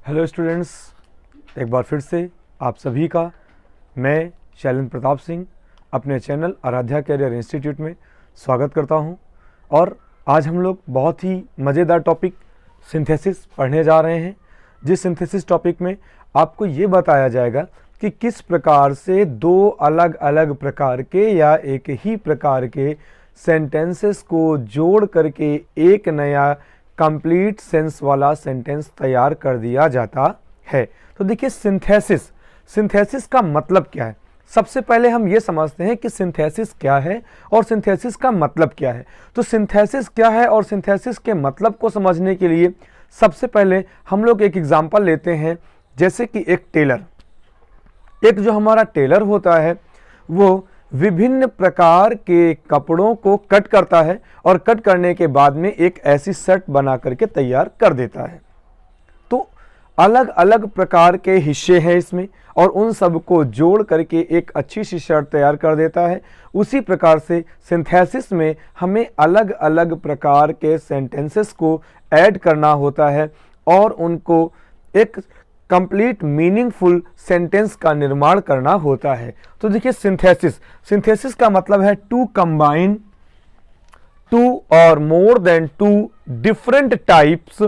Hello students, एक बार फिर से आप सभी का मैं शैलेंद्र प्रताप सिंह अपने चैनल आराध्या कैरियर इंस्टीट्यूट में स्वागत करता हूं। और आज हम लोग बहुत ही मज़ेदार टॉपिक सिंथेसिस पढ़ने जा रहे हैं। जिस सिंथेसिस टॉपिक में आपको ये बताया जाएगा कि किस प्रकार से दो अलग अलग प्रकार के या एक ही प्रकार के सेंटेंसेस को जोड़ करके एक नया कंप्लीट सेंस वाला सेंटेंस तैयार कर दिया जाता है। तो देखिए, सिंथेसिस का मतलब क्या है। सबसे पहले हम ये समझते हैं कि सिंथेसिस क्या है और सिंथेसिस का मतलब क्या है। तो सिंथेसिस क्या है और सिंथेसिस के मतलब को समझने के लिए सबसे पहले हम लोग एक एग्जांपल लेते हैं। जैसे कि एक टेलर, एक जो हमारा टेलर होता है वो विभिन्न प्रकार के कपड़ों को कट करता है और कट करने के बाद में एक ऐसी शर्ट बना करके तैयार कर देता है। तो अलग अलग प्रकार के हिस्से हैं इसमें और उन सब को जोड़ करके एक अच्छी सी शर्ट तैयार कर देता है। उसी प्रकार से सिंथेसिस में हमें अलग अलग प्रकार के सेंटेंसेस को ऐड करना होता है और उनको एक कंप्लीट मीनिंगफुल सेंटेंस का निर्माण करना होता है। तो देखिए, सिंथेसिस का मतलब है to combine two or more than two different types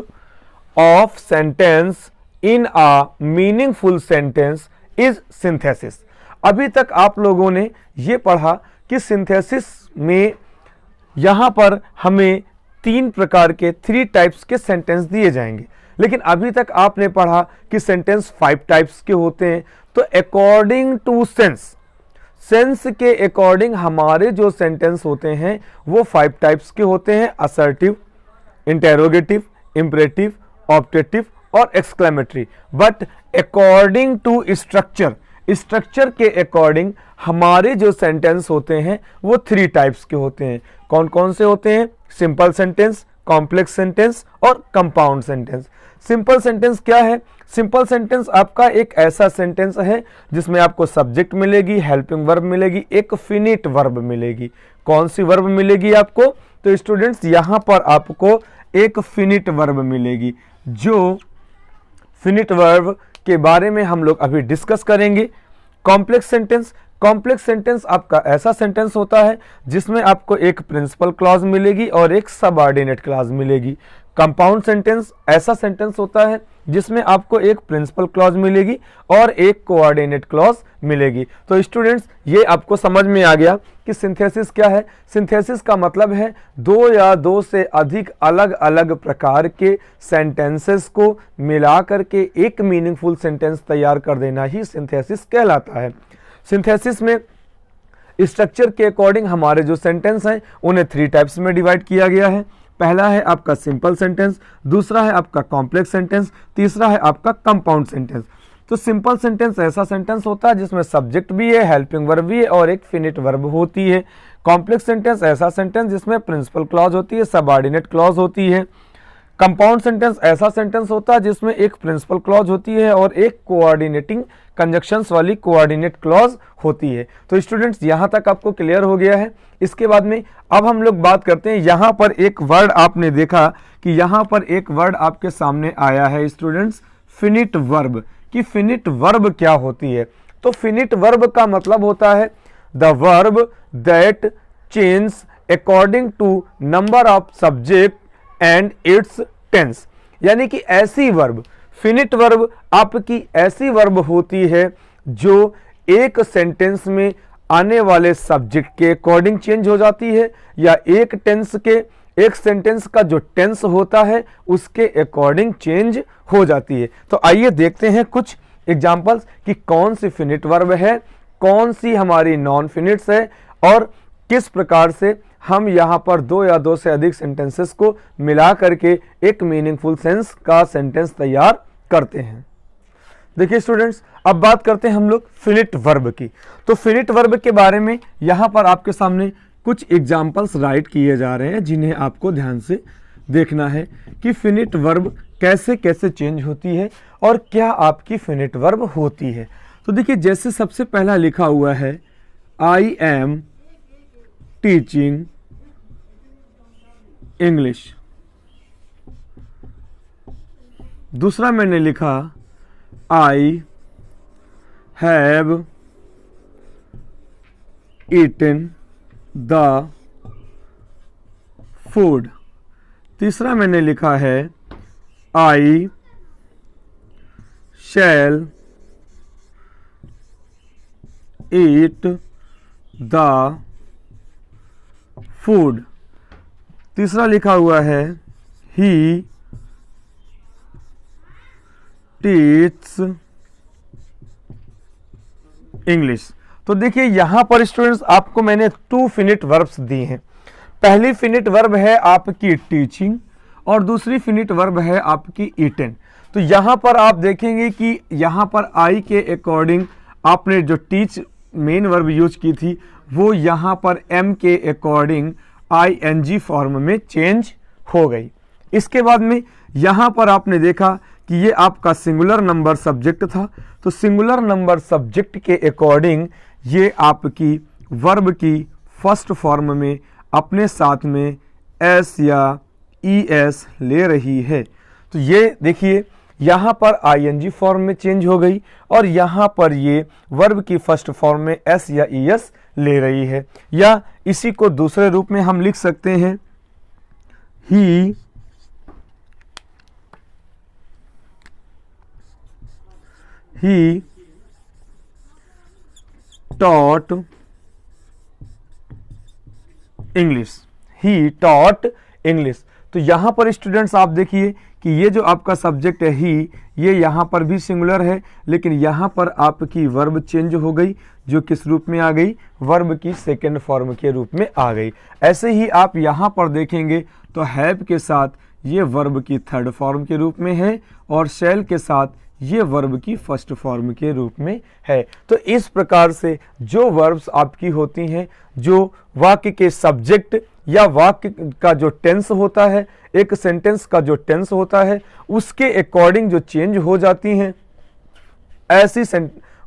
of sentence in a meaningful sentence is synthesis. अभी तक आप लोगों ने ये पढ़ा कि सिंथेसिस में यहां पर हमें तीन प्रकार के 3 टाइप्स के सेंटेंस दिए जाएंगे, लेकिन अभी तक आपने पढ़ा कि सेंटेंस 5 टाइप्स के होते हैं। तो अकॉर्डिंग टू सेंस के अकॉर्डिंग हमारे जो सेंटेंस होते हैं वो 5 टाइप्स के होते हैं: असर्टिव, इंटेरोगेटिव, इंपरेटिव, ऑब्जेक्टिव और exclamatory. But according to structure के अकॉर्डिंग हमारे जो सेंटेंस होते हैं वो 3 टाइप्स के होते हैं। कौन कौन से होते हैं? सिंपल सेंटेंस, कॉम्प्लेक्स सेंटेंस और कंपाउंड सेंटेंस। सिंपल सेंटेंस क्या है? सिंपल सेंटेंस आपका एक ऐसा सेंटेंस है जिसमें आपको सब्जेक्ट मिलेगी, हेल्पिंग वर्ब मिलेगी, एक फिनिट वर्ब मिलेगी। कौन सी वर्ब मिलेगी आपको? तो स्टूडेंट्स, यहां पर आपको एक फिनिट वर्ब मिलेगी। जो फिनिट वर्ब के बारे में हम लोग अभी डिस्कस करेंगे। कॉम्प्लेक्स सेंटेंस आपका ऐसा सेंटेंस होता है जिसमें आपको एक प्रिंसिपल क्लॉज मिलेगी और एक सबऑर्डिनेट क्लॉज मिलेगी। कंपाउंड सेंटेंस ऐसा सेंटेंस होता है जिसमें आपको एक प्रिंसिपल क्लॉज मिलेगी और एक कोऑर्डिनेट क्लॉज मिलेगी। तो स्टूडेंट्स, ये आपको समझ में आ गया कि सिंथेसिस क्या है। सिंथेसिस का मतलब है 2 या 2 से अधिक अलग अलग प्रकार के सेंटेंसेस को मिला करके एक मीनिंगफुल सेंटेंस तैयार कर देना ही सिंथेसिस कहलाता है। सिंथेसिस में स्ट्रक्चर के अकॉर्डिंग हमारे जो सेंटेंस हैं उन्हें 3 टाइप्स में डिवाइड किया गया है। पहला है आपका सिंपल सेंटेंस, दूसरा है आपका कॉम्प्लेक्स सेंटेंस, तीसरा है आपका कंपाउंड सेंटेंस। तो सिंपल सेंटेंस ऐसा सेंटेंस होता है जिसमें सब्जेक्ट भी है, हेल्पिंग वर्ब भी है और एक फिनिट वर्ब होती है। कॉम्प्लेक्स सेंटेंस ऐसा सेंटेंस जिसमें प्रिंसिपल क्लॉज होती है, सबऑर्डिनेट क्लॉज होती है। कंपाउंड सेंटेंस ऐसा सेंटेंस होता है जिसमें एक प्रिंसिपल क्लॉज होती है और एक कोऑर्डिनेटिंग कंजक्शंस वाली कोऑर्डिनेट क्लॉज होती है। तो स्टूडेंट्स, यहां तक आपको क्लियर हो गया है। इसके बाद में अब हम लोग बात करते हैं, यहां पर एक वर्ड आपने देखा कि यहां पर एक वर्ड आपके सामने आया है स्टूडेंट्स, फिनिट वर्ब। कि फिनिट वर्ब क्या होती है? तो फिनिट वर्ब का मतलब होता है the verb that change according to number of subject and its tense. यानी कि ऐसी वर्ब, फिनिट वर्ब आपकी ऐसी वर्ब होती है जो एक सेंटेंस में आने वाले सब्जेक्ट के अकॉर्डिंग चेंज हो जाती है या एक सेंटेंस का जो टेंस होता है उसके अकॉर्डिंग चेंज हो जाती है। तो आइए देखते हैं कुछ एग्जांपल्स कि कौन सी फिनिट वर्ब है, कौन सी हमारी नॉन फिनिट्स है और किस प्रकार से हम यहाँ पर 2 या 2 से अधिक सेंटेंसेस को मिला करके एक मीनिंगफुल सेंस का सेंटेंस तैयार करते हैं। देखिए स्टूडेंट्स, अब बात करते हैं हम लोग फिनिट वर्ब की। तो फिनिट वर्ब के बारे में यहाँ पर आपके सामने कुछ एग्जाम्पल्स राइट किए जा रहे हैं जिन्हें आपको ध्यान से देखना है कि फिनिट वर्ब कैसे कैसे चेंज होती है और क्या आपकी फिनिट वर्ब होती है। तो देखिए, जैसे सबसे पहला लिखा हुआ है, आई एम टीचिंग इंग्लिश। दूसरा मैंने लिखा I have eaten the food. तीसरा मैंने लिखा है आई शैल ईट द फूड। तीसरा लिखा हुआ है ही टीच इंग्लिश। तो देखिए यहां पर स्टूडेंट्स आपको मैंने 2 फिनिट वर्ब्स दिए हैं। पहली फिनिट वर्ब है आपकी टीचिंग और दूसरी फिनिट वर्ब है आपकी ईटन। तो यहां पर आप देखेंगे कि यहां पर आई के अकॉर्डिंग आपने जो टीच मेन वर्ब यूज की थी वो यहां पर एम के अकॉर्डिंग ING फॉर्म में चेंज हो गई। इसके बाद में यहां पर आपने देखा कि ये आपका सिंगुलर नंबर सब्जेक्ट था, तो सिंगुलर नंबर सब्जेक्ट के अकॉर्डिंग ये आपकी वर्ब की फर्स्ट फॉर्म में अपने साथ में एस या ES ले रही है। तो ये देखिए यहाँ पर ING फॉर्म में चेंज हो गई और यहाँ पर ये वर्ब की फर्स्ट फॉर्म में S या ES ले रही है। या इसी को दूसरे रूप में हम लिख सकते हैं ही taught English. He taught English. तो यहां पर स्टूडेंट्स आप देखिए कि ये जो आपका सब्जेक्ट है ही, ये यहां पर भी सिंगुलर है, लेकिन यहां पर आपकी वर्ब चेंज हो गई, जो किस रूप में आ गई, वर्ब की सेकंड फॉर्म के रूप में आ गई। ऐसे ही आप यहां पर देखेंगे तो हैव के साथ ये वर्ब की थर्ड फॉर्म के रूप में है और शैल के साथ ये वर्ब की फर्स्ट फॉर्म के रूप में है। तो इस प्रकार से जो वर्ब्स आपकी होती हैं, जो वाक्य के सब्जेक्ट या वाक्य का जो टेंस होता है, एक सेंटेंस का जो टेंस होता है, उसके अकॉर्डिंग जो चेंज हो जाती हैं, ऐसी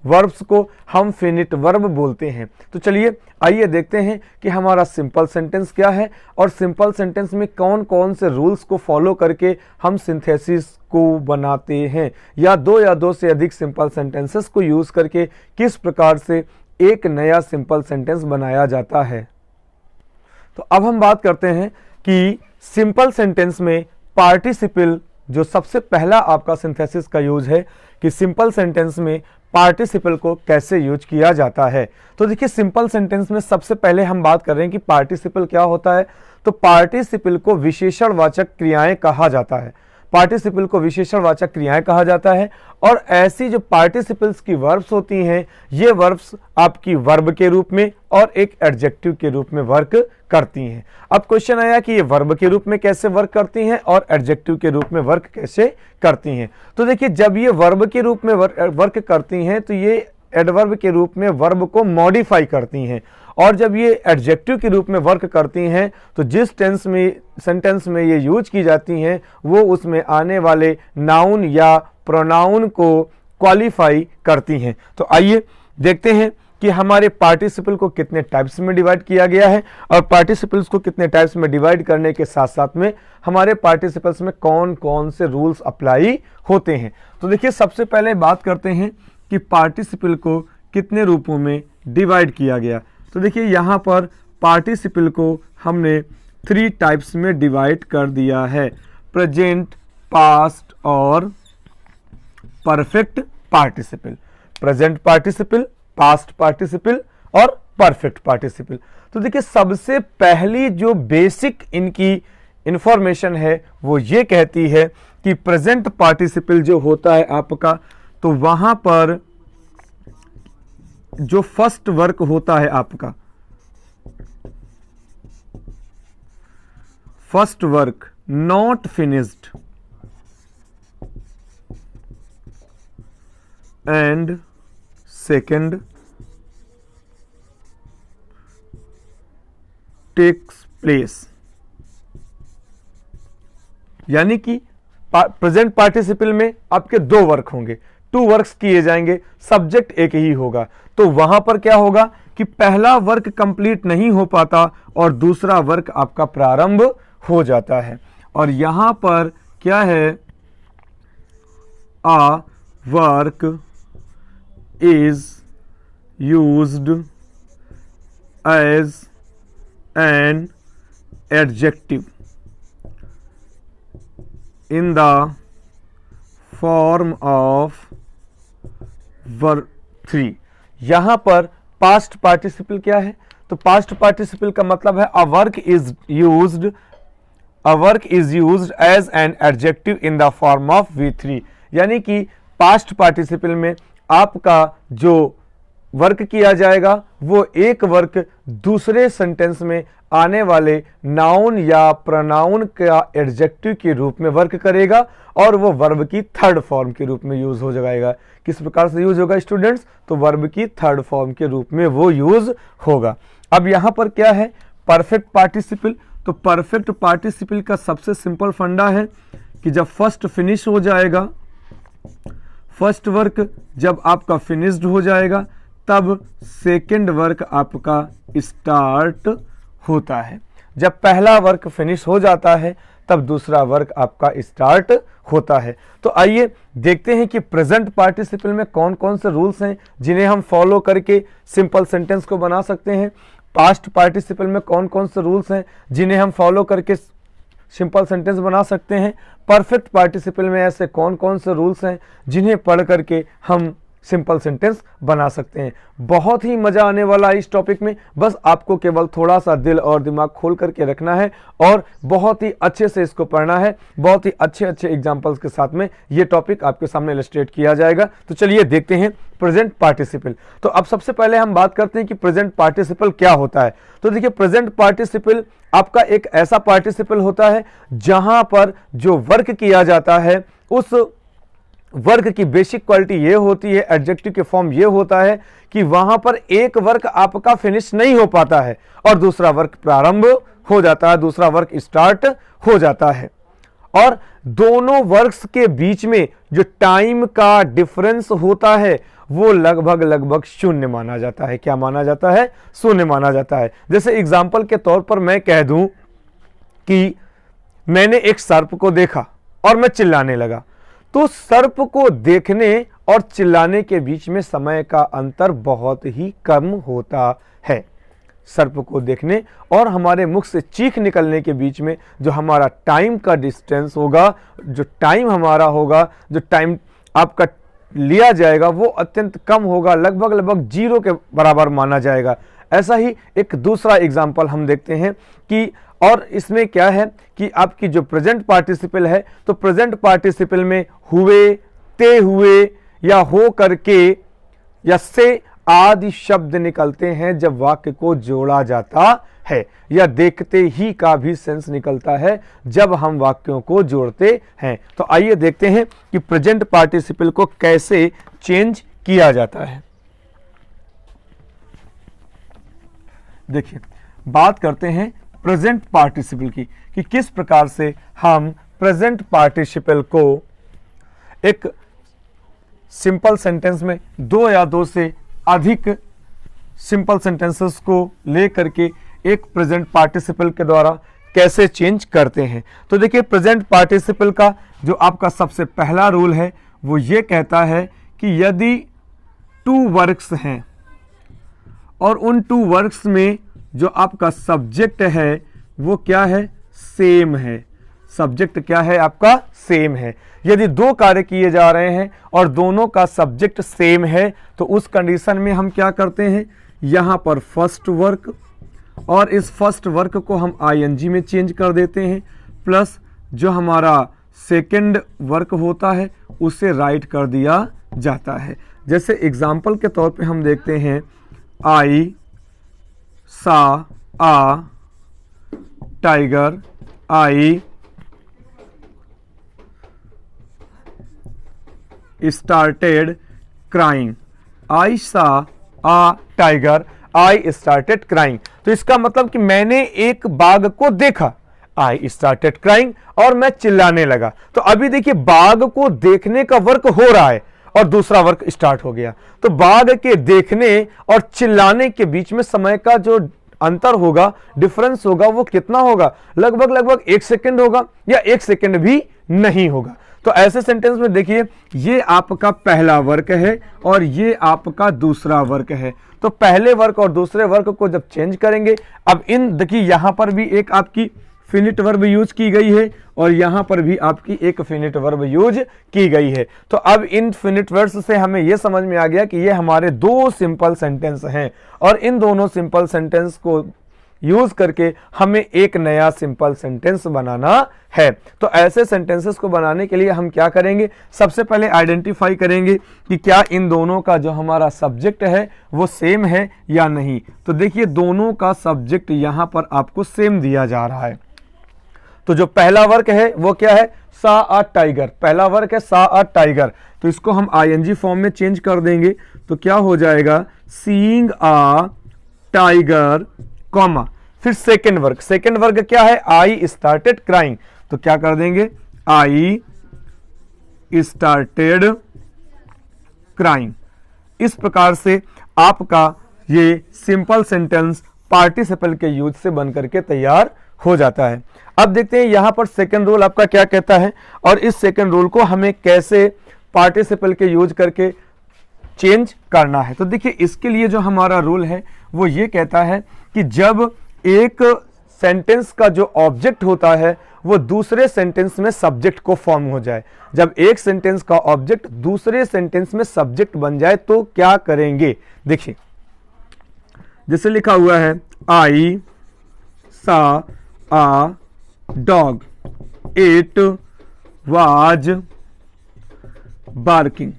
वर्ब्स को हम फिनिट वर्ब बोलते हैं। तो चलिए आइए देखते हैं कि हमारा सिंपल सेंटेंस क्या है और सिंपल सेंटेंस में कौन कौन से रूल्स को फॉलो करके हम सिंथेसिस को बनाते हैं, या दो से अधिक सिंपल सेंटेंसेस को यूज करके किस प्रकार से एक नया सिंपल सेंटेंस बनाया जाता है। तो अब हम बात करते हैं कि सिंपल सेंटेंस में पार्टिसिपल, जो सबसे पहला आपका सिंथेसिस का यूज है कि सिंपल सेंटेंस में पार्टिसिपल को कैसे यूज किया जाता है। तो देखिए सिंपल सेंटेंस में सबसे पहले हम बात कर रहे हैं कि पार्टिसिपल क्या होता है। तो पार्टिसिपल को विशेषणवाचक क्रियाएं कहा जाता है। पार्टिसिपल को विशेषणवाचक क्रियाएं कहा जाता है और ऐसी जो पार्टिसिपल्स की वर्ब्स होती हैं, ये वर्ब्स आपकी वर्ब के रूप में और एक एडजेक्टिव के रूप में वर्क करती हैं। अब क्वेश्चन आया कि ये वर्ब के रूप में कैसे वर्क करती हैं और एडजेक्टिव के रूप में वर्क कैसे करती हैं। तो देखिए जब ये वर्ब के रूप में वर्क करती हैं तो ये एडवर्ब के रूप में वर्ब को मॉडिफाई करती हैं, और जब ये एडजेक्टिव के रूप में वर्क करती हैं तो जिस सेंटेंस में ये यूज की जाती हैं वो उसमें आने वाले नाउन या प्रोनाउन को क्वालिफाई करती हैं। तो आइए देखते हैं कि हमारे पार्टिसिपल को कितने टाइप्स में डिवाइड किया गया है और पार्टिसिपल्स को कितने टाइप्स में डिवाइड करने के साथ साथ में हमारे पार्टिसिपल्स में कौन कौन से रूल्स अप्लाई होते हैं। तो देखिए सबसे पहले बात करते हैं कि पार्टिसिपल को कितने रूपों में डिवाइड किया गया। तो देखिए यहाँ पर पार्टिसिपल को हमने 3 टाइप्स में डिवाइड कर दिया है, प्रेजेंट, पास्ट और perfect participle. Present participle, past participle और परफेक्ट पार्टिसिपल। तो देखिए सबसे पहली जो बेसिक इनकी इंफॉर्मेशन है वो ये कहती है कि प्रेजेंट पार्टिसिपल जो होता है आपका, तो वहां पर जो फर्स्ट वर्क होता है आपका, first work not finished and second takes place. यानी कि प्रेजेंट पार्टिसिपल में आपके 2 वर्क होंगे, 2 वर्क्स किए जाएंगे, सब्जेक्ट एक ही होगा। तो वहां पर क्या होगा कि पहला वर्क कंप्लीट नहीं हो पाता और दूसरा वर्क आपका प्रारंभ हो जाता है। और यहां पर क्या है a work is used as an adjective in the form of verb 3। यहां पर पास्ट पार्टिसिपल क्या है? तो पास्ट पार्टिसिपल का मतलब है a work is used as an adjective in the form of V3। यानी कि पास्ट पार्टिसिपल में आपका जो वर्क किया जाएगा वो एक वर्क दूसरे सेंटेंस में आने वाले नाउन या प्रोनाउन का एडजेक्टिव के रूप में वर्क करेगा और वो वर्ब की थर्ड फॉर्म के रूप में यूज हो जाएगा। किस प्रकार से यूज होगा स्टूडेंट्स? तो वर्ब की थर्ड फॉर्म के रूप में वो यूज होगा। अब यहां पर क्या है? Perfect participle. तो परफेक्ट पार्टिसिपल का सबसे सिंपल फंडा है कि जब फर्स्ट फिनिश हो जाएगा, फर्स्ट वर्क जब आपका फिनिश्ड हो जाएगा तब सेकेंड वर्क आपका स्टार्ट होता है। जब पहला वर्क फिनिश हो जाता है तब दूसरा वर्क आपका स्टार्ट होता है। तो आइए देखते हैं कि प्रेजेंट पार्टिसिपल में कौन कौन से रूल्स हैं जिन्हें हम फॉलो करके सिंपल सेंटेंस को बना सकते हैं। पास्ट पार्टिसिपल में कौन कौन से रूल्स हैं जिन्हें हम फॉलो करके सिंपल सेंटेंस बना सकते हैं। परफेक्ट पार्टिसिपल में ऐसे कौन कौन से रूल्स हैं जिन्हें पढ़ करके हम सिंपल सेंटेंस बना सकते हैं। बहुत ही मजा आने वाला है इस टॉपिक में। बस आपको केवल थोड़ा सा दिल और दिमाग खोल करके रखना है और बहुत ही अच्छे से इसको पढ़ना है। बहुत ही अच्छे अच्छे एग्जांपल्स के साथ में ये टॉपिक आपके सामने इलस्ट्रेट किया जाएगा। तो चलिए देखते हैं प्रेजेंट पार्टिसिपल। तो अब सबसे पहले हम बात करते हैं कि प्रेजेंट पार्टिसिपल क्या होता है। तो देखिए, प्रेजेंट पार्टिसिपल आपका एक ऐसा पार्टिसिपल होता है जहां पर जो वर्क किया जाता है उस वर्क की बेसिक क्वालिटी ये होती है, एडजेक्टिव के फॉर्म ये होता है कि वहां पर एक वर्क आपका फिनिश नहीं हो पाता है और दूसरा वर्क प्रारंभ हो जाता है, दूसरा वर्क स्टार्ट हो जाता है। और दोनों वर्क्स के बीच में जो टाइम का डिफरेंस होता है वो लगभग शून्य माना जाता है। क्या माना जाता है? शून्य माना जाता है। जैसे एग्जाम्पल के तौर पर मैं कह दूं कि मैंने एक सर्प को देखा और मैं चिल्लाने लगा, तो सर्प को देखने और चिल्लाने के बीच में समय का अंतर बहुत ही कम होता है। सर्प को देखने और हमारे मुख से चीख निकलने के बीच में जो हमारा टाइम का डिस्टेंस होगा, जो टाइम हमारा होगा, जो टाइम आपका लिया जाएगा वो अत्यंत कम होगा, लगभग जीरो के बराबर माना जाएगा। ऐसा ही एक दूसरा एग्जाम्पल हम देखते हैं कि और इसमें क्या है कि आपकी जो प्रेजेंट पार्टिसिपल है तो प्रेजेंट पार्टिसिपल में हुए, ते हुए या हो करके या से आदि शब्द निकलते हैं जब वाक्य को जोड़ा जाता है, या देखते ही का भी सेंस निकलता है जब हम वाक्यों को जोड़ते हैं। तो आइए देखते हैं कि प्रेजेंट पार्टिसिपल को कैसे चेंज किया जाता है। देखिए, बात करते हैं प्रेजेंट पार्टिसिपल की कि किस प्रकार से हम प्रेजेंट पार्टिसिपल को एक सिंपल सेंटेंस में दो या दो से अधिक सिंपल सेंटेंसेस को लेकर के एक प्रेजेंट पार्टिसिपल के द्वारा कैसे चेंज करते हैं। तो देखिए, प्रेजेंट पार्टिसिपल का जो आपका सबसे पहला रूल है वो ये कहता है कि यदि टू वर्क्स हैं और उन टू वर्क्स में जो आपका सब्जेक्ट है वो क्या है? सेम है। सब्जेक्ट क्या है आपका? सेम है। यदि दो कार्य किए जा रहे हैं और दोनों का सब्जेक्ट सेम है तो उस कंडीशन में हम क्या करते हैं? यहां पर फर्स्ट वर्क और इस फर्स्ट वर्क को हम आईएनजी में चेंज कर देते हैं, प्लस जो हमारा सेकंड वर्क होता है उसे राइट कर दिया जाता है। जैसे एग्जाम्पल के तौर पे हम देखते हैं, आई saw uh tiger, I started crying. I saw uh tiger, I started crying. तो इसका मतलब कि मैंने एक बाघ को देखा, आई स्टार्टेड क्राइंग, और मैं चिल्लाने लगा। तो अभी देखिए, बाघ को देखने का वर्क हो रहा है और दूसरा वर्क स्टार्ट हो गया। तो बाघ के देखने और चिल्लाने के बीच में समय का जो अंतर होगा, डिफरेंस होगा, वो कितना होगा? लगभग 1 सेकंड होगा या 1 सेकंड भी नहीं होगा। तो ऐसे सेंटेंस में देखिए ये आपका पहला वर्ग है और ये आपका दूसरा वर्ग है। तो पहले वर्ग और दूसरे वर्ग को जब चेंज करेंगे, अब इन देखिए यहां पर भी एक आपकी फिनिट वर्ब यूज की गई है और यहां पर भी आपकी एक फिनिट वर्ब यूज की गई है। तो अब इन फिनिट वर्ब्स से हमें यह समझ में आ गया कि ये हमारे दो सिंपल सेंटेंस हैं और इन दोनों सिंपल सेंटेंस को यूज करके हमें एक नया सिंपल सेंटेंस बनाना है। तो ऐसे सेंटेंसेस को बनाने के लिए हम क्या करेंगे, सबसे पहले आइडेंटिफाई करेंगे कि क्या इन दोनों का जो हमारा सब्जेक्ट है वो सेम है या नहीं। तो देखिए दोनों का सब्जेक्ट यहां पर आपको सेम दिया जा रहा है। तो जो पहला वर्ग है वो क्या है, सा अ टाइगर। पहला वर्ग है सा अ टाइगर, तो इसको हम आईएनजी फॉर्म में चेंज कर देंगे। तो क्या हो जाएगा, सीइंग अ टाइगर, कॉमा फिर सेकेंड वर्ग। सेकेंड वर्ग क्या है, आई स्टार्टेड क्राइंग। तो क्या कर देंगे, आई स्टार्टेड क्राइंग। इस प्रकार से आपका ये सिंपल सेंटेंस पार्टिसिपल के यूज से बनकर के तैयार हो जाता है। अब देखते हैं यहां पर सेकंड रूल आपका क्या कहता है और इस सेकंड रूल को हमें कैसे पार्टिसिपल के यूज करके चेंज करना है। तो देखिए इसके लिए जो हमारा रूल है वो ये कहता है कि जब एक सेंटेंस का जो ऑब्जेक्ट होता है वो दूसरे सेंटेंस में सब्जेक्ट को फॉर्म हो जाए, जब एक सेंटेंस का ऑब्जेक्ट दूसरे सेंटेंस में सब्जेक्ट बन जाए तो क्या करेंगे। देखिए जैसे लिखा हुआ है, आई saw a dog, it was barking.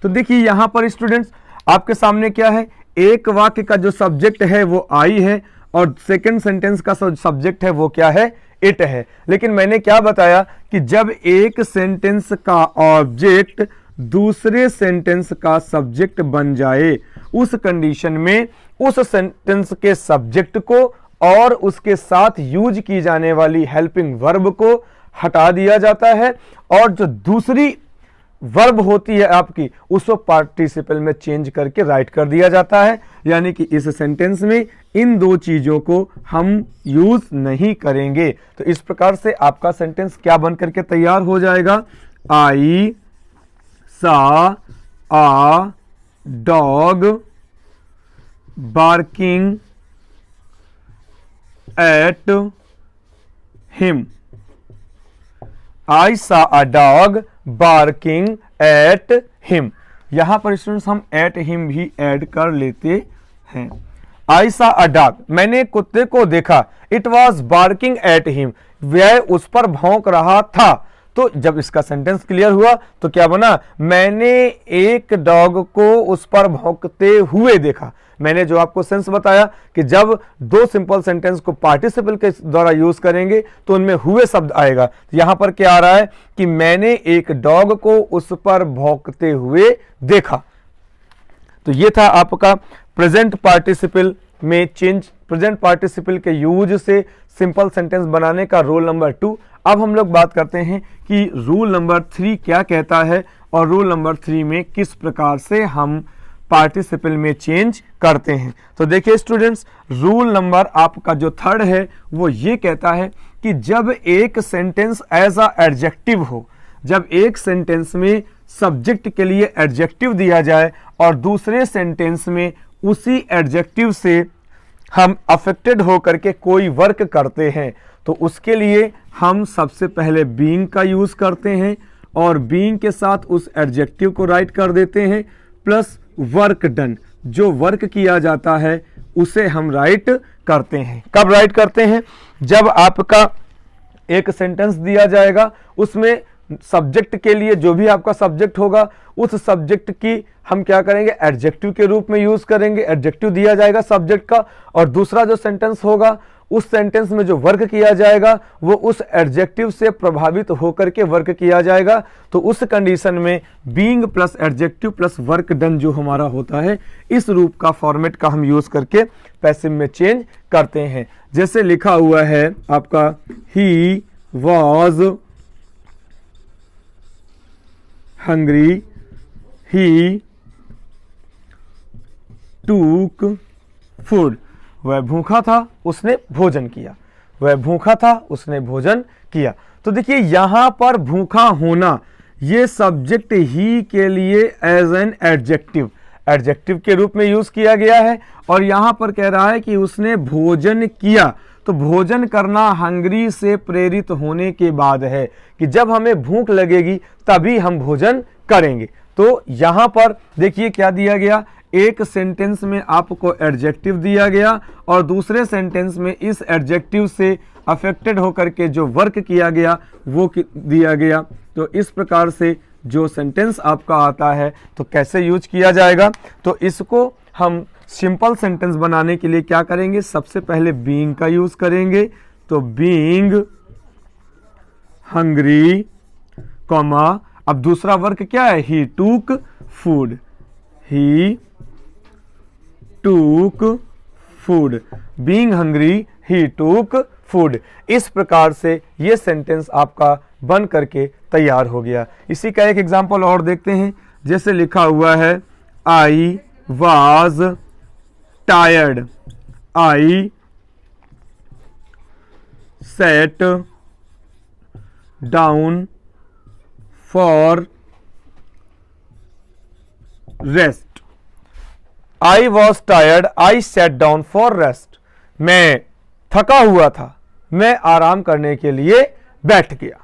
तो देखिए यहां पर स्टूडेंट्स आपके सामने क्या है, एक वाक्य का जो सब्जेक्ट है वो आई है और सेकंड सेंटेंस का सब्जेक्ट है वो क्या है, इट है। लेकिन मैंने क्या बताया कि जब एक सेंटेंस का ऑब्जेक्ट दूसरे सेंटेंस का सब्जेक्ट बन जाए, उस कंडीशन में उस सेंटेंस के सब्जेक्ट को और उसके साथ यूज की जाने वाली हेल्पिंग वर्ब को हटा दिया जाता है और जो दूसरी वर्ब होती है आपकी उसको पार्टिसिपल में चेंज करके राइट कर दिया जाता है। यानी कि इस सेंटेंस में इन दो चीजों को हम यूज नहीं करेंगे। तो इस प्रकार से आपका सेंटेंस क्या बन करके तैयार हो जाएगा, I saw a dog barking at him. I saw a dog barking at him। यहां पर स्टूडेंट्स हम at him भी ऐड कर लेते हैं। I saw a dog, मैंने कुत्ते को देखा, it was barking at him, वह उस पर भौंक रहा था। तो जब इसका सेंटेंस क्लियर हुआ तो क्या बना, मैंने एक डॉग को उस पर भौंकते हुए देखा। मैंने जो आपको सेंस बताया कि जब दो सिंपल सेंटेंस को पार्टिसिपल के द्वारा यूज करेंगे तो उनमें हुए शब्द आएगा। यहां पर क्या आ रहा है कि मैंने एक डॉग को उस पर भौंकते हुए देखा। तो ये था आपका प्रेजेंट पार्टिसिपल में चेंज, प्रेजेंट पार्टिसिपल के यूज से सिंपल सेंटेंस बनाने का रूल नंबर 2। अब हम लोग बात करते हैं कि रूल नंबर 3 क्या कहता है और रूल नंबर 3 में किस प्रकार से हम पार्टिसिपल में चेंज करते हैं। तो देखिए स्टूडेंट्स, रूल नंबर आपका जो 3 है वो ये कहता है कि जब एक सेंटेंस एज अ एडजेक्टिव हो, जब एक सेंटेंस में सब्जेक्ट के लिए एडजेक्टिव दिया जाए और दूसरे सेंटेंस में उसी एडजेक्टिव से हम अफेक्टेड होकर के कोई वर्क करते हैं तो उसके लिए हम सबसे पहले बीइंग का यूज करते हैं और बीइंग के साथ उस एडजेक्टिव को राइट कर देते हैं प्लस वर्क डन, जो वर्क किया जाता है उसे हम राइट करते हैं। कब राइट करते हैं, जब आपका एक सेंटेंस दिया जाएगा उसमें सब्जेक्ट के लिए जो भी आपका सब्जेक्ट होगा उस सब्जेक्ट की हम क्या करेंगे, एडजेक्टिव के रूप में यूज करेंगे। एडजेक्टिव दिया जाएगा सब्जेक्ट का और दूसरा जो सेंटेंस होगा उस सेंटेंस में जो वर्क किया जाएगा वो उस एडजेक्टिव से प्रभावित होकर के वर्क किया जाएगा। तो उस कंडीशन में being plus adjective plus work done जो हमारा होता है, इस रूप का फॉर्मेट का हम यूज करके पैसिव में चेंज करते हैं। जैसे लिखा हुआ है आपका, ही वॉज हंग्री, ही टूक फूड, वह भूखा था उसने भोजन किया। वह भूखा था, उसने भोजन किया। तो देखिए यहां पर भूखा होना ये सब्जेक्ट ही के लिए एज एन एडजेक्टिव के रूप में यूज किया गया है। और यहां पर कह रहा है कि उसने भोजन किया। तो भोजन करना हंग्री से प्रेरित होने के बाद है कि जब हमें भूख लगेगी तभी हम भोजन करेंगे। तो यहां पर देखिए क्या दिया गया, एक सेंटेंस में आपको एडजेक्टिव दिया गया और दूसरे सेंटेंस में इस एडजेक्टिव से अफेक्टेड होकर के जो वर्क किया गया वो दिया गया। तो इस प्रकार से जो सेंटेंस आपका आता है तो कैसे यूज किया जाएगा, तो इसको हम सिंपल सेंटेंस बनाने के लिए क्या करेंगे, सबसे पहले बीइंग का यूज करेंगे। तो बीइंग हंग्री कॉमा, अब दूसरा वर्क क्या है, ही टूक फूड, ही टूक फूड, बीइंग हंग्री ही टूक फूड। इस प्रकार से ये सेंटेंस आपका बन करके तैयार हो गया। इसी का एक एग्जांपल और देखते हैं, जैसे लिखा हुआ है I was tired, I set down for rest. I was tired, I set down for rest. मैं थका हुआ था, मैं आराम करने के लिए बैठ गया।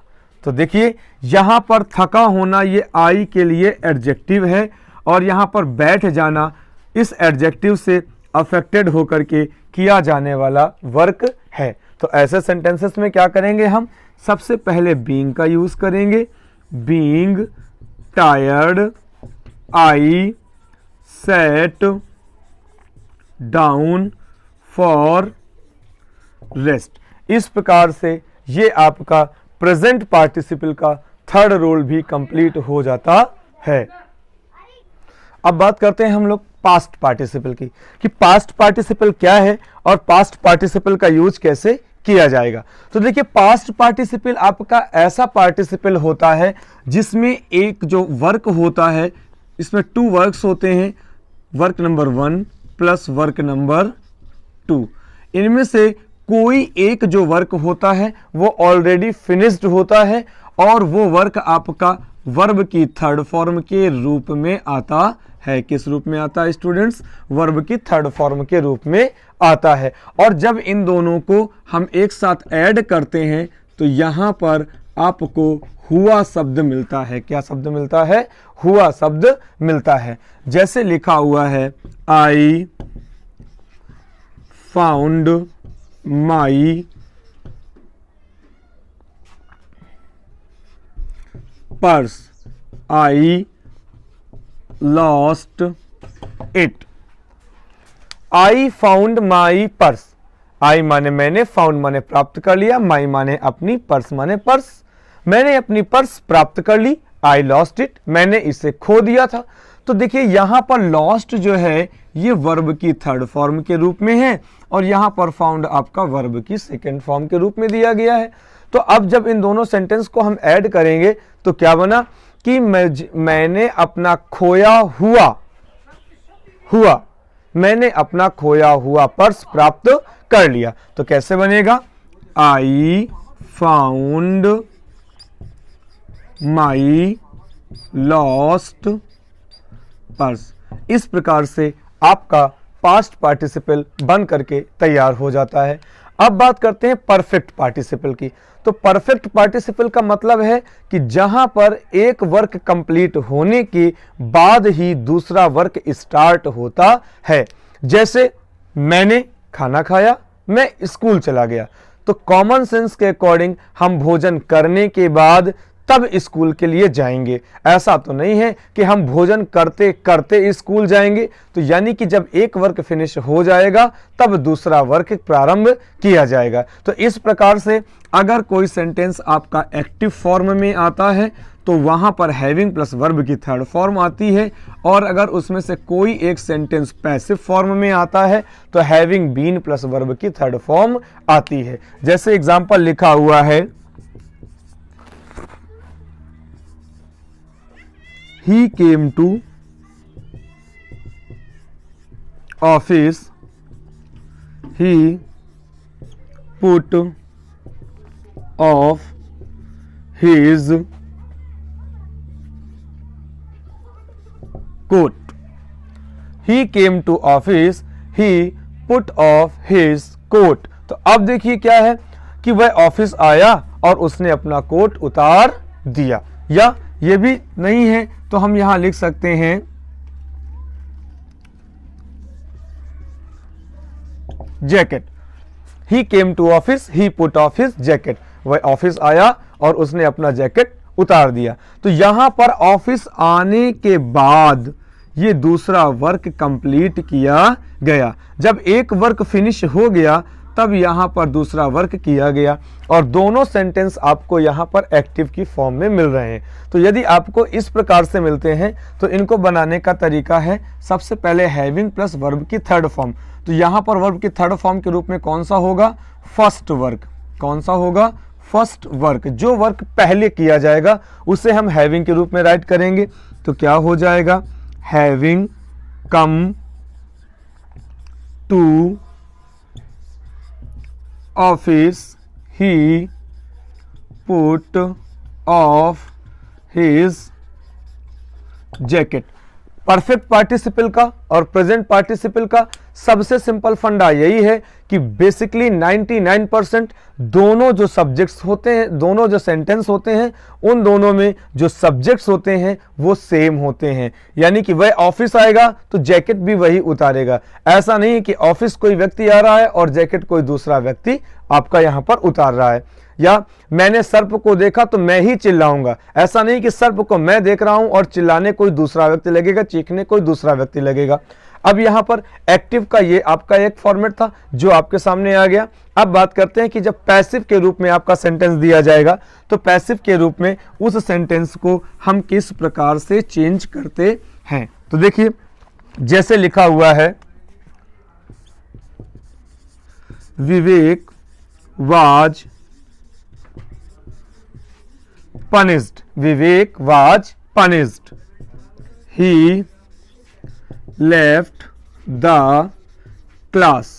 तो देखिए यहां पर थका होना ये आई के लिए एडजेक्टिव है और यहां पर बैठ जाना इस एडजेक्टिव से अफेक्टेड होकर के किया जाने वाला वर्क है। तो ऐसे सेंटेंसेस में क्या करेंगे हम, सबसे पहले बीइंग का यूज करेंगे। Being tired, I set down for rest. इस प्रकार से ये आपका प्रेजेंट पार्टिसिपल का थर्ड रोल भी कंप्लीट हो जाता है। अब बात करते हैं हम लोग पास्ट पार्टिसिपल की, कि पास्ट पार्टिसिपल क्या है और पास्ट पार्टिसिपल का यूज कैसे किया जाएगा। तो देखिए पास्ट पार्टिसिपल आपका ऐसा पार्टिसिपल होता है जिसमें एक जो वर्क होता है, इसमें 2 वर्क्स होते हैं, work number 1 plus work number 2। इनमें से कोई एक जो वर्क होता है वो ऑलरेडी फिनिश्ड होता है और वो वर्क आपका वर्ब की थर्ड फॉर्म के रूप में आता है। किस रूप में आता है स्टूडेंट्स, वर्ब की थर्ड फॉर्म के रूप में आता है। और जब इन दोनों को हम एक साथ ऐड करते हैं तो यहां पर आपको हुआ शब्द मिलता है। क्या शब्द मिलता है, हुआ शब्द मिलता है। जैसे लिखा हुआ है I found my purse, I lost it. I found my purse, I माने मैंने, फाउंड माने प्राप्त कर लिया, माई माने अपनी, पर्स माने पर्स। मैंने अपनी पर्स प्राप्त कर ली, आई लॉस्ट इट, मैंने इसे खो दिया था। तो देखिए यहां पर लॉस्ट जो है ये वर्ब की थर्ड फॉर्म के रूप में है और यहां पर फाउंड आपका वर्ब की सेकंड फॉर्म के रूप में दिया गया है। तो अब जब इन दोनों सेंटेंस को हम ऐड करेंगे तो क्या बना कि मैंने अपना खोया हुआ मैंने अपना खोया हुआ पर्स प्राप्त कर लिया। तो कैसे बनेगा, आई फाउंड माई लॉस्ट पर्स। इस प्रकार से आपका पास्ट पार्टिसिपल बन करके तैयार हो जाता है। अब बात करते हैं परफेक्ट पार्टिसिपल की। तो परफेक्ट पार्टिसिपल का मतलब है कि जहां पर एक वर्क कंप्लीट होने के बाद ही दूसरा वर्क स्टार्ट होता है। जैसे मैंने खाना खाया, मैं स्कूल चला गया। तो कॉमन सेंस के अकॉर्डिंग हम भोजन करने के बाद तब स्कूल के लिए जाएंगे। ऐसा तो नहीं है कि हम भोजन करते करते स्कूल जाएंगे। तो यानी कि जब एक वर्क फिनिश हो जाएगा तब दूसरा वर्क प्रारंभ किया जाएगा। तो इस प्रकार से अगर कोई सेंटेंस आपका एक्टिव फॉर्म में आता है तो वहां पर हैविंग प्लस वर्ब की थर्ड फॉर्म आती है, और अगर उसमें से कोई एक सेंटेंस पैसिव फॉर्म में आता है तो हैविंग बीन प्लस वर्ब की थर्ड फॉर्म आती है। जैसे एग्जाम्पल लिखा हुआ है, he came to office, he put of his coat. He came to office, he put off his coat. तो अब देखिए क्या है कि वह ऑफिस आया और उसने अपना कोट उतार दिया, या ये भी नहीं है तो हम यहां लिख सकते हैं jacket. He came to office, he put off his jacket. वह ऑफिस आया और उसने अपना जैकेट उतार दिया. तो यहां पर ऑफिस आने के बाद ये दूसरा वर्क कंप्लीट किया गया. जब एक वर्क फिनिश हो गया तब यहां पर दूसरा वर्क किया गया, और दोनों सेंटेंस आपको यहां पर एक्टिव की फॉर्म में मिल रहे हैं. तो यदि आपको इस प्रकार से मिलते हैं तो इनको बनाने का तरीका है, सबसे पहले हैविंग प्लस वर्ब की थर्ड फॉर्म. तो यहां पर वर्ब की थर्ड फॉर्म के रूप में कौन सा होगा? First work. कौन सा होगा? First work. जो वर्क पहले किया जाएगा उसे हम हैविंग के रूप में राइट करेंगे. तो क्या हो जाएगा? Having come to office, he put off his jacket. Perfect participle का और प्रेजेंट पार्टिसिपल का सबसे सिंपल फंडा यही है कि बेसिकली 99% दोनों जो सब्जेक्ट्स होते हैं, दोनों जो सेंटेंस होते हैं, उन दोनों में जो सब्जेक्ट्स होते हैं वो सेम होते हैं. यानी कि वह ऑफिस आएगा तो जैकेट भी वही उतारेगा. ऐसा नहीं है कि ऑफिस कोई व्यक्ति आ रहा है और जैकेट कोई दूसरा व्यक्ति आपका यहां पर उतार रहा है. या मैंने सर्प को देखा तो मैं ही चिल्लाऊंगा. ऐसा नहीं कि सर्प को मैं देख रहा हूं और चिल्लाने कोई दूसरा व्यक्ति लगेगा, चीखने कोई दूसरा व्यक्ति लगेगा. अब यहां पर एक्टिव का ये आपका एक फॉर्मेट था जो आपके सामने आ गया. अब बात करते हैं कि जब पैसिव के रूप में आपका सेंटेंस दिया जाएगा तो पैसिव के रूप में उस सेंटेंस को हम किस प्रकार से चेंज करते हैं. तो देखिए जैसे लिखा हुआ है, Vivek was punished. Vivek was punished. He left the class.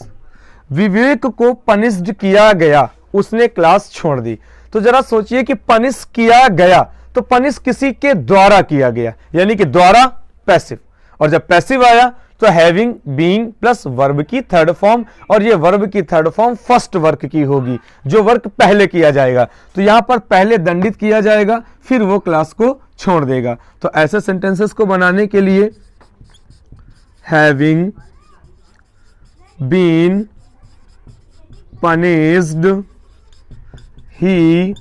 विवेक को पनिश्ड किया गया, उसने क्लास छोड़ दी. तो जरा सोचिए कि पनिश किया गया तो पनिश किसी के द्वारा किया गया, यानी कि द्वारा पैसिव. और जब पैसिव आया तो हैविंग, बीइंग प्लस वर्ब की थर्ड फॉर्म, और ये वर्ब की थर्ड फॉर्म फर्स्ट वर्क की होगी, जो वर्क पहले किया जाएगा. तो यहां पर पहले दंडित किया जाएगा, फिर वो क्लास को छोड़ देगा. तो ऐसे सेंटेंसेस को बनाने के लिए हैविंग बीन पनिश्ड ही.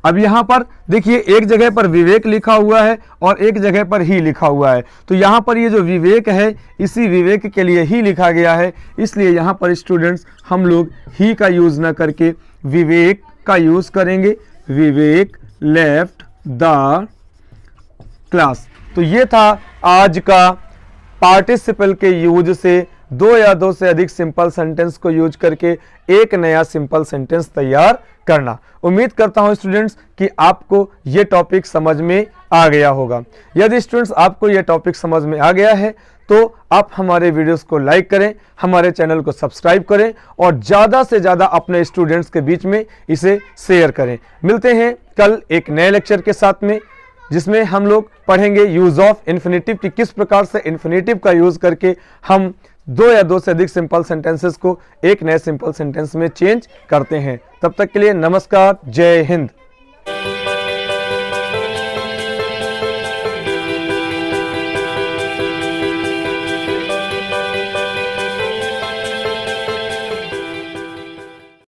अब यहां पर देखिए एक जगह पर विवेक लिखा हुआ है और एक जगह पर ही लिखा हुआ है. तो यहां पर ये जो विवेक है इसी विवेक के लिए ही लिखा गया है, इसलिए यहां पर स्टूडेंट्स हम लोग ही का यूज ना करके विवेक का यूज करेंगे. विवेक लेफ्ट द क्लास. तो ये था आज का पार्टिसिपल के यूज से दो या दो से अधिक सिंपल सेंटेंस को यूज करके एक नया सिंपल सेंटेंस तैयार करना. उम्मीद करता हूं स्टूडेंट्स कि आपको यह टॉपिक समझ में आ गया होगा. यदि स्टूडेंट्स आपको यह टॉपिक समझ में आ गया है तो आप हमारे वीडियोस को लाइक करें, हमारे चैनल को सब्सक्राइब करें और ज़्यादा से ज़्यादा अपने स्टूडेंट्स के बीच में इसे शेयर करें. मिलते हैं कल एक नए लेक्चर के साथ में, जिसमें हम लोग पढ़ेंगे यूज ऑफ इन्फिनेटिव की किस प्रकार से इन्फिनेटिव का यूज करके हम दो या दो से अधिक सिंपल सेंटेंसेस को एक नए सिंपल सेंटेंस में चेंज करते हैं. तब तक के लिए नमस्कार, जय हिंद.